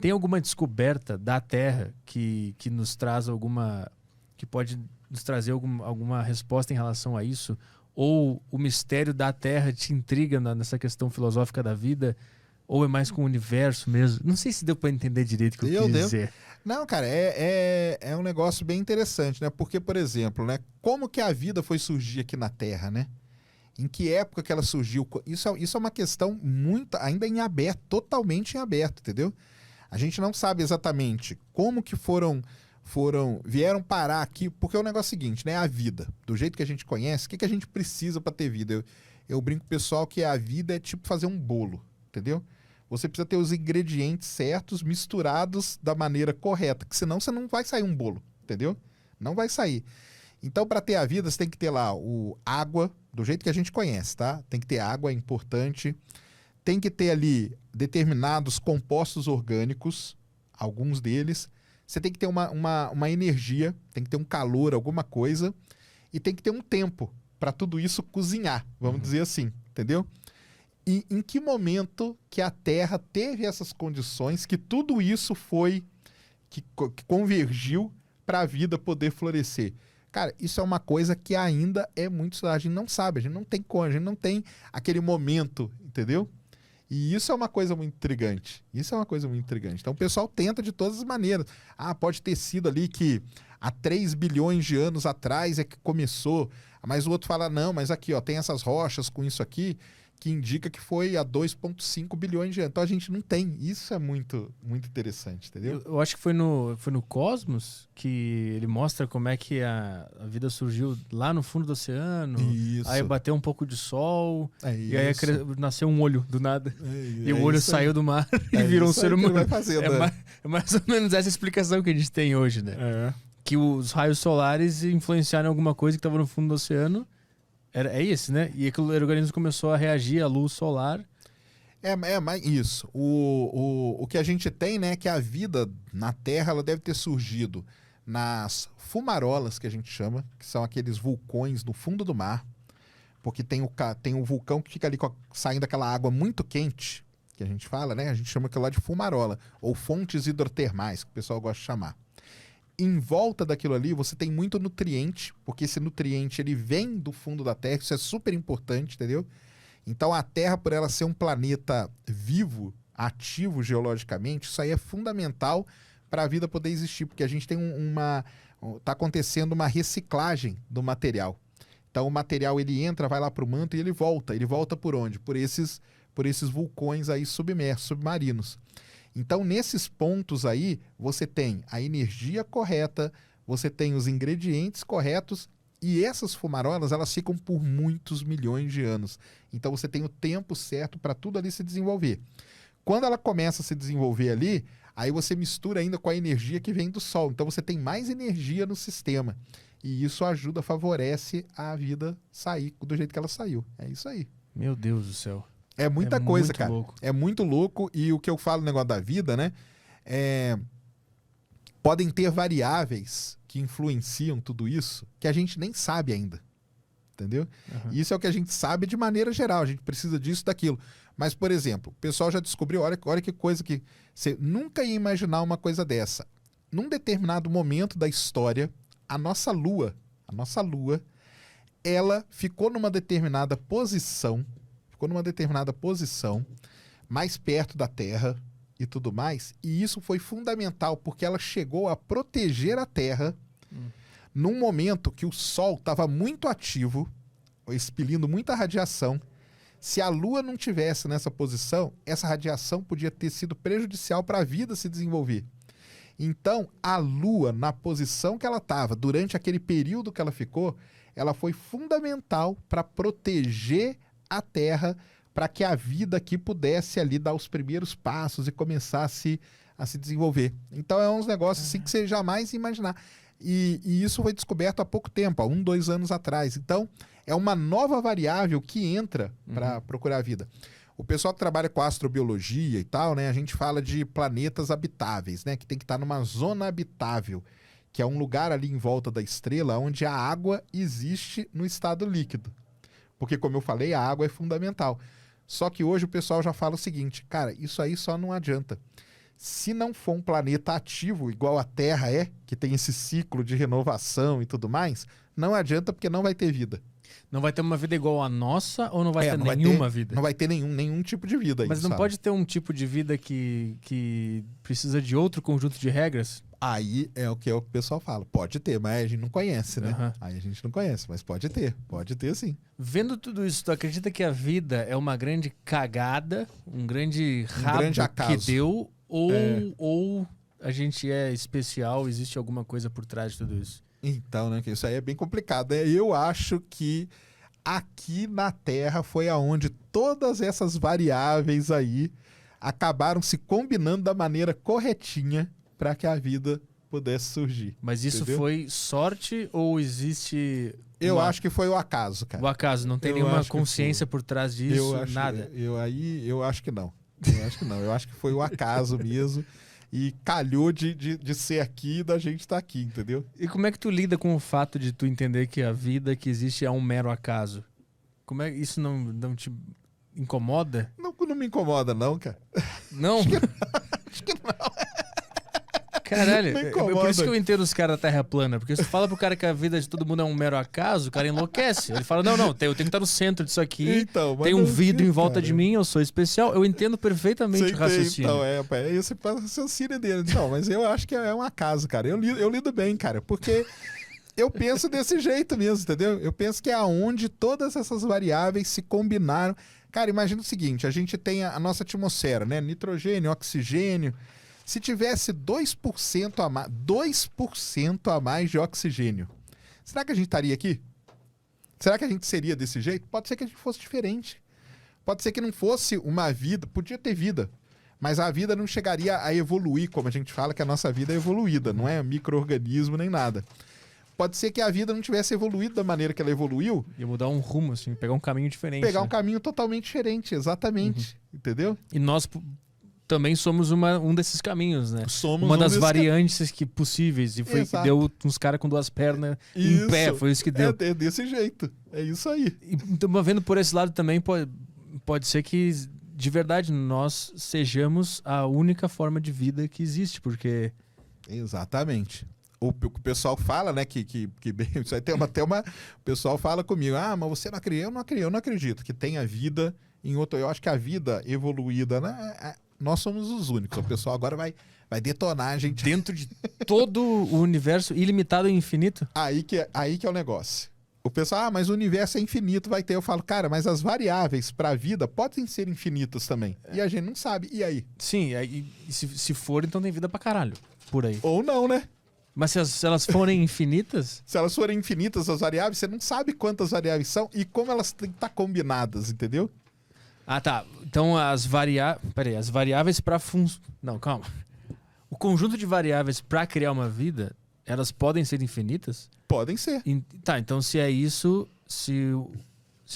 Tem alguma descoberta da Terra que nos traz que pode nos trazer alguma resposta em relação a isso? Ou o mistério da Terra te intriga nessa questão filosófica da vida? Ou é mais com o universo mesmo? Não sei se deu para entender direito o que eu quis dizer. Não, cara, é um negócio bem interessante, né? Porque, por exemplo, né, como que a vida foi surgir aqui na Terra, né? Em que época que ela surgiu? Isso é uma questão muito ainda em aberto, totalmente em aberto, entendeu? A gente não sabe exatamente como que vieram parar aqui, porque o negócio é o seguinte, né? A vida, do jeito que a gente conhece, o que a gente precisa para ter vida? Eu brinco com o pessoal que a vida é tipo fazer um bolo, entendeu? Você precisa ter os ingredientes certos, misturados da maneira correta, que senão você não vai sair um bolo, entendeu? Não vai sair. Então, para ter a vida, você tem que ter lá água, do jeito que a gente conhece, tá? Tem que ter água, é importante. Tem que ter ali determinados compostos orgânicos, alguns deles. Você tem que ter uma energia, tem que ter um calor, alguma coisa. E tem que ter um tempo para tudo isso cozinhar, vamos dizer assim, entendeu? E em que momento que a Terra teve essas condições, que tudo isso que convergiu para a vida poder florescer? Cara, isso é uma coisa que ainda é muito... A gente não sabe, a gente não tem como, a gente não tem aquele momento, entendeu? E isso é uma coisa muito intrigante. Então o pessoal tenta de todas as maneiras. Pode ter sido ali que há 3 bilhões de anos atrás é que começou. Mas o outro fala, não, mas aqui, ó, tem essas rochas com isso aqui, que indica que foi há 2,5 bilhões de anos. Então a gente não tem. Isso é muito, muito interessante, entendeu? Eu acho que foi no Cosmos que ele mostra como é que a vida surgiu lá no fundo do oceano. Isso. Aí bateu um pouco de sol. E aí isso. nasceu um olho do nada. E o olho saiu do mar e virou um ser humano. É mais ou menos essa explicação que a gente tem hoje, né? Que os raios solares influenciaram alguma coisa que estava no fundo do oceano. É isso, né? E aquele organismo começou a reagir à luz solar. Mas isso. O que a gente tem, né, é que a vida na Terra ela deve ter surgido nas fumarolas, que a gente chama, que são aqueles vulcões no fundo do mar, porque tem o vulcão que fica ali saindo aquela água muito quente, que a gente fala, né? A gente chama aquilo lá de fumarola, ou fontes hidrotermais, que o pessoal gosta de chamar. Em volta daquilo ali, você tem muito nutriente, porque esse nutriente ele vem do fundo da Terra, isso é super importante, entendeu? Então a Terra, por ela ser um planeta vivo, ativo geologicamente, isso aí é fundamental para a vida poder existir, porque a gente tem tá acontecendo uma reciclagem do material. Então o material ele entra, vai lá para o manto e ele volta por onde? Por esses vulcões aí submersos, submarinos. Então, nesses pontos aí, você tem a energia correta, você tem os ingredientes corretos e essas fumarolas, elas ficam por muitos milhões de anos. Então, você tem o tempo certo para tudo ali se desenvolver. Quando ela começa a se desenvolver ali, aí você mistura ainda com a energia que vem do Sol. Então, você tem mais energia no sistema. E isso ajuda, favorece a vida sair do jeito que ela saiu. É isso aí. Meu Deus do céu. É muita coisa, muito cara. Louco. É muito louco. E o que eu falo no negócio da vida, né? Podem ter variáveis que influenciam tudo isso que a gente nem sabe ainda. Entendeu? Isso é o que a gente sabe de maneira geral. A gente precisa disso, daquilo. Mas, por exemplo, o pessoal já descobriu, olha que coisa que você nunca ia imaginar uma coisa dessa. Num determinado momento da história, a nossa Lua, ela ficou numa determinada posição, mais perto da Terra e tudo mais, e isso foi fundamental porque ela chegou a proteger a Terra num momento que o Sol estava muito ativo, expelindo muita radiação. Se a Lua não tivesse nessa posição, essa radiação podia ter sido prejudicial para a vida se desenvolver. Então, a Lua, na posição que ela estava, durante aquele período que ela ficou, ela foi fundamental para proteger a Terra, para que a vida aqui pudesse ali dar os primeiros passos e começasse a se desenvolver. Então, é uns negócios assim que você jamais ia imaginar. E isso foi descoberto há pouco tempo, há 2 anos atrás. Então, é uma nova variável que entra para procurar a vida. O pessoal que trabalha com astrobiologia e tal, né, a gente fala de planetas habitáveis, né, que tem que estar numa zona habitável, que é um lugar ali em volta da estrela onde a água existe no estado líquido. Porque, como eu falei, a água é fundamental. Só que hoje o pessoal já fala o seguinte, cara, isso aí só não adianta. Se não for um planeta ativo, igual a Terra é, que tem esse ciclo de renovação e tudo mais, não adianta porque não vai ter vida. Não vai ter uma vida igual a nossa ou não vai ter Não vai nenhuma ter, vida? Não vai ter nenhum tipo de vida. Mas aí, não sabe? pode ter um tipo de vida que precisa de outro conjunto de regras? Aí é o que o pessoal fala. Pode ter, mas a gente não conhece, né? Aham. Aí a gente não conhece, mas pode ter sim. Vendo tudo isso, tu acredita que a vida é uma grande cagada, um grande rabo grande acaso. que deu, É. ou a gente é especial, existe alguma coisa por trás de tudo isso? Então, né? Que isso aí é bem complicado, né? Eu acho que aqui na Terra foi aonde todas essas variáveis aí acabaram se combinando da maneira corretinha para que a vida pudesse surgir. Mas isso Entendeu? foi sorte ou existe Eu acho que foi o acaso, cara. o acaso? Não tem Eu nenhuma acho que consciência por trás disso, eu acho, nada? Eu acho que não. Eu acho que não. Eu acho que foi o acaso mesmo. E calhou de ser aqui e da gente estar aqui, entendeu? E como é que tu lida com o fato de tu entender que a vida que existe é um mero acaso? Como é que isso não te incomoda? Não me incomoda, não, cara. Não? Acho que não. Caralho, Não é incomoda. por isso que eu entendo os caras da Terra plana. Porque se tu fala pro cara que a vida de todo mundo é um mero acaso, o cara enlouquece. Ele fala, não, eu tenho que estar no centro disso aqui. Então, mas Tem um não vidro é, em volta cara. de mim, eu sou especial. Eu entendo perfeitamente Você o raciocínio. Então, é esse o raciocínio dele. Não, mas eu acho que é um acaso, cara. Eu lido bem, cara, porque eu penso desse jeito mesmo, entendeu? Eu penso que é aonde todas essas variáveis se combinaram. Cara, imagina o seguinte, a gente tem a nossa atmosfera, né? Nitrogênio, oxigênio. Se tivesse 2% a mais de oxigênio, será que a gente estaria aqui? Será que a gente seria desse jeito? Pode ser que a gente fosse diferente. Pode ser que não fosse uma vida, podia ter vida, mas a vida não chegaria a evoluir, como a gente fala que a nossa vida é evoluída, não é micro-organismo nem nada. Pode ser que a vida não tivesse evoluído da maneira que ela evoluiu, Ia mudar um rumo, assim, pegar um caminho diferente. pegar um né? caminho totalmente diferente, exatamente, entendeu? E nós também somos um desses caminhos, né? Somos Uma das desses variantes possíveis. E foi Exato. que deu uns caras com duas pernas em pé. Foi isso que deu. É desse jeito, é isso aí. E então, vendo por esse lado também, pode ser que, de verdade, nós sejamos a única forma de vida que existe, porque... Exatamente. O pessoal fala, né, que isso aí tem até uma... O pessoal fala comigo, mas você não acredita? Eu não acredito que tenha vida em outro... Eu acho que a vida evoluída, né, nós somos os únicos. O pessoal agora vai detonar a gente. Dentro de todo o universo ilimitado e infinito? Aí que é o negócio. O pessoal, mas o universo é infinito, vai ter. Eu falo, cara, mas as variáveis para a vida podem ser infinitas também. E a gente não sabe. E aí? Sim, e se for, então tem vida pra caralho. Por aí. Ou não, né? Mas se elas forem infinitas... Se elas forem infinitas, as variáveis, você não sabe quantas variáveis são e como elas têm que estar combinadas, entendeu? Ah, tá. Então as variáveis... Peraí, as variáveis pra Não, calma. O conjunto de variáveis pra criar uma vida, elas podem ser infinitas? Podem ser. Tá, então se é isso, se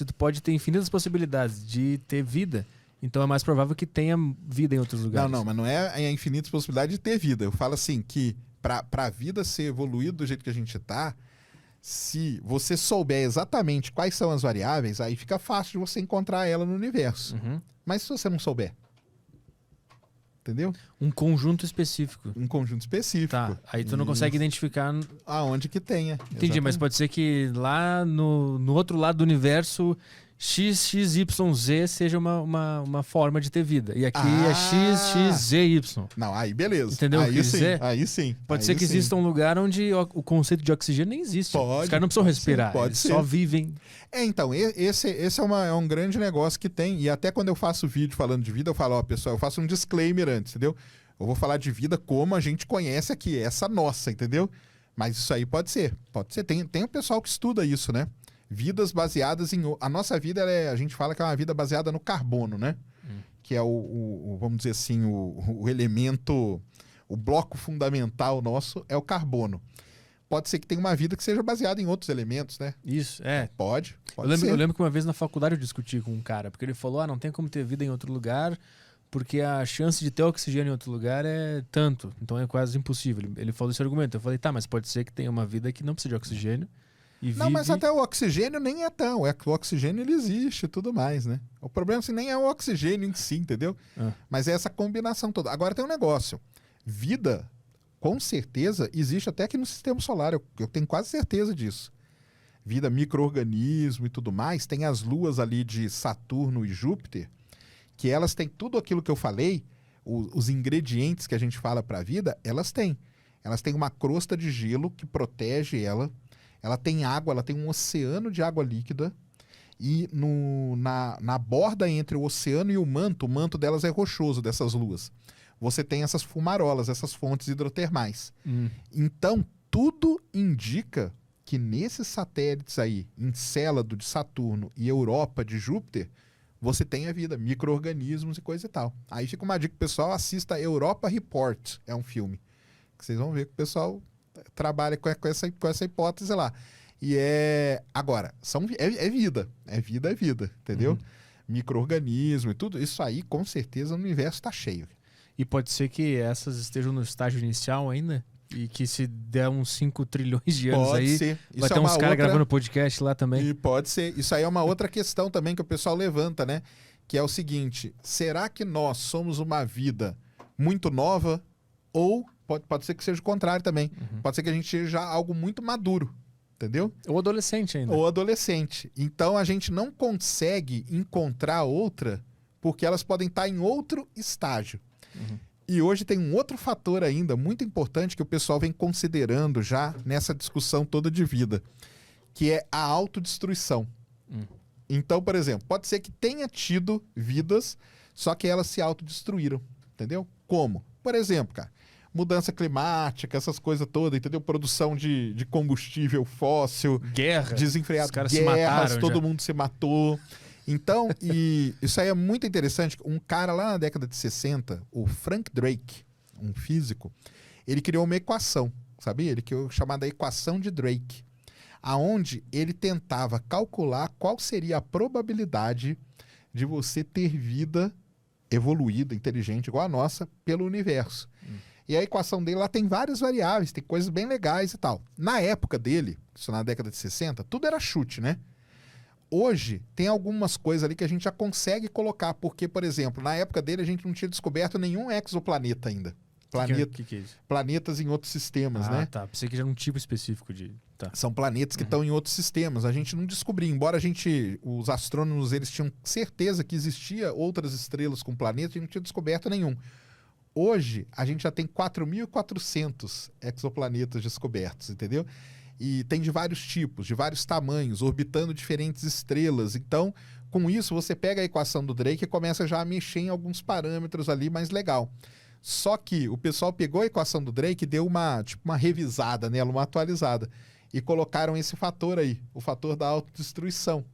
tu pode ter infinitas possibilidades de ter vida, então é mais provável que tenha vida em outros lugares. Não, mas não é a infinita possibilidade de ter vida. Eu falo assim, que para a vida ser evoluída do jeito que a gente tá, se você souber exatamente quais são as variáveis, aí fica fácil de você encontrar ela no universo. Uhum. Mas se você não souber, entendeu? Um conjunto específico. Um conjunto específico. Tá, aí tu não consegue identificar... Aonde que tenha. Entendi, mas Exatamente. pode ser que lá no outro lado do universo XXYZ seja uma forma de ter vida. E aqui é XXZY. Não, aí beleza. Entendeu o que Aí eu sim, quis dizer? aí sim. Pode aí ser que sim. exista um lugar onde o conceito de oxigênio nem existe. Pode, Os caras não precisam pode respirar, ser, pode eles ser. só vivem. Então, esse é um grande negócio que tem, e até quando eu faço vídeo falando de vida, eu falo, ó, pessoal, eu faço um disclaimer antes, entendeu? Eu vou falar de vida como a gente conhece aqui, essa nossa, entendeu? Mas isso aí pode ser. Tem o pessoal que estuda isso, né? Vidas baseadas em... A nossa vida, a gente fala que é uma vida baseada no carbono, né? Que é vamos dizer assim, o elemento, o bloco fundamental nosso é o carbono. Pode ser que tenha uma vida que seja baseada em outros elementos, né? Isso, é. Pode Eu ser. lembro que uma vez na faculdade eu discuti com um cara, porque ele falou, não tem como ter vida em outro lugar, porque a chance de ter oxigênio em outro lugar é tanto, então é quase impossível. Ele falou esse argumento, eu falei, tá, mas pode ser que tenha uma vida que não precisa de oxigênio, E Não, mas até o oxigênio nem é tão. É que o oxigênio ele existe e tudo mais, né? O problema assim, nem é o oxigênio em si, entendeu? Mas é essa combinação toda. Agora tem um negócio. Vida, com certeza, existe até aqui no sistema solar. Eu tenho quase certeza disso. Vida, micro-organismo e tudo mais. Tem as luas ali de Saturno e Júpiter, que elas têm tudo aquilo que eu falei, os ingredientes que a gente fala para a vida, elas têm. Elas têm uma crosta de gelo que protege ela. Ela tem água, ela tem um oceano de água líquida. E na borda entre o oceano e o manto delas é rochoso, dessas luas. Você tem essas fumarolas, essas fontes hidrotermais. Então, tudo indica que nesses satélites aí, Encélado de Saturno e Europa de Júpiter, você tem a vida, micro-organismos e coisa e tal. Aí fica uma dica pro pessoal, assista Europa Report, é um filme. Que vocês vão ver que o pessoal trabalha com essa hipótese lá. E agora, é vida. É vida, entendeu? Micro-organismo e tudo. Isso aí, com certeza, o universo está cheio. E pode ser que essas estejam no estágio inicial ainda? E que se der uns 5 trilhões de anos pode aí, ser. vai ter uns caras gravando podcast lá também. E pode ser. Isso aí é uma outra questão também que o pessoal levanta, né? Que é o seguinte, será que nós somos uma vida muito nova ou pode ser que seja o contrário também. Pode ser que a gente seja algo muito maduro, entendeu? Ou adolescente ainda. Ou adolescente. Então a gente não consegue encontrar outra porque elas podem estar em outro estágio. E hoje tem um outro fator ainda muito importante que o pessoal vem considerando já nessa discussão toda de vida, que é a autodestruição. Então, por exemplo, pode ser que tenha tido vidas, só que elas se autodestruíram, entendeu? Como? Por exemplo, cara, mudança climática, essas coisas todas, entendeu? Produção de combustível fóssil, guerra, desenfreado, os caras guerras, se mataram, todo já. mundo se matou. Então, e isso aí é muito interessante. Um cara lá na década de 60, o Frank Drake, um físico, ele criou uma equação, sabia? Ele criou a chamada equação de Drake, aonde ele tentava calcular qual seria a probabilidade de você ter vida evoluída, inteligente, igual a nossa, pelo universo. E a equação dele lá tem várias variáveis, tem coisas bem legais e tal. Na época dele, isso na década de 60, tudo era chute, né? Hoje, tem algumas coisas ali que a gente já consegue colocar, porque, por exemplo, na época dele a gente não tinha descoberto nenhum exoplaneta ainda. Que é isso? Planetas em outros sistemas, né? Tá. Pensei que já era um tipo específico de... Tá. São planetas que estão em outros sistemas. A gente não descobriu, embora os astrônomos, eles tinham certeza que existia outras estrelas com planetas, a gente não tinha descoberto nenhum. Hoje, a gente já tem 4.400 exoplanetas descobertos, entendeu? E tem de vários tipos, de vários tamanhos, orbitando diferentes estrelas. Então, com isso, você pega a equação do Drake e começa já a mexer em alguns parâmetros ali mais legal. Só que o pessoal pegou a equação do Drake e deu uma revisada nela, uma atualizada. E colocaram esse fator aí, o fator da autodestruição.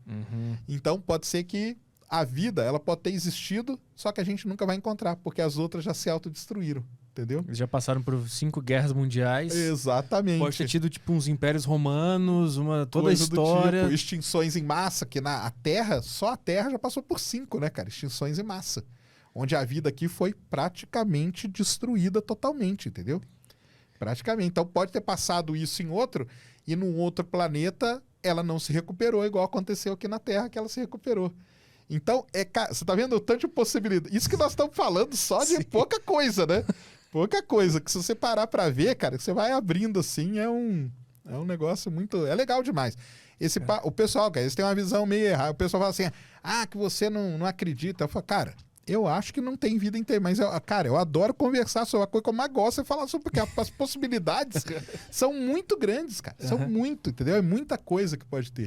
Então, pode ser que a vida, ela pode ter existido, só que a gente nunca vai encontrar, porque as outras já se autodestruíram. Entendeu? Eles já passaram por 5 guerras mundiais. Exatamente. Pode ter tido tipo uns impérios romanos, toda a Coisa história. do tipo, extinções em massa, que a Terra, só a Terra já passou por 5, né, cara? Extinções em massa. Onde a vida aqui foi praticamente destruída totalmente, entendeu? Praticamente. Então pode ter passado isso em outro, e num outro planeta ela não se recuperou, igual aconteceu aqui na Terra, que ela se recuperou. Então, você tá vendo o tanto de possibilidade. Isso que nós estamos falando só de pouca coisa, né? Pouca coisa, que se você parar pra ver, cara, você vai abrindo assim, é um negócio muito... É legal demais. O pessoal, cara, eles têm uma visão meio errada. O pessoal fala assim, que você não acredita. Eu falo, cara, eu acho que não tem vida inteira, mas, cara, eu adoro conversar sobre a coisa que eu mais gosto é falar sobre, porque as possibilidades são muito grandes, cara. São muito, entendeu? É muita coisa que pode ter.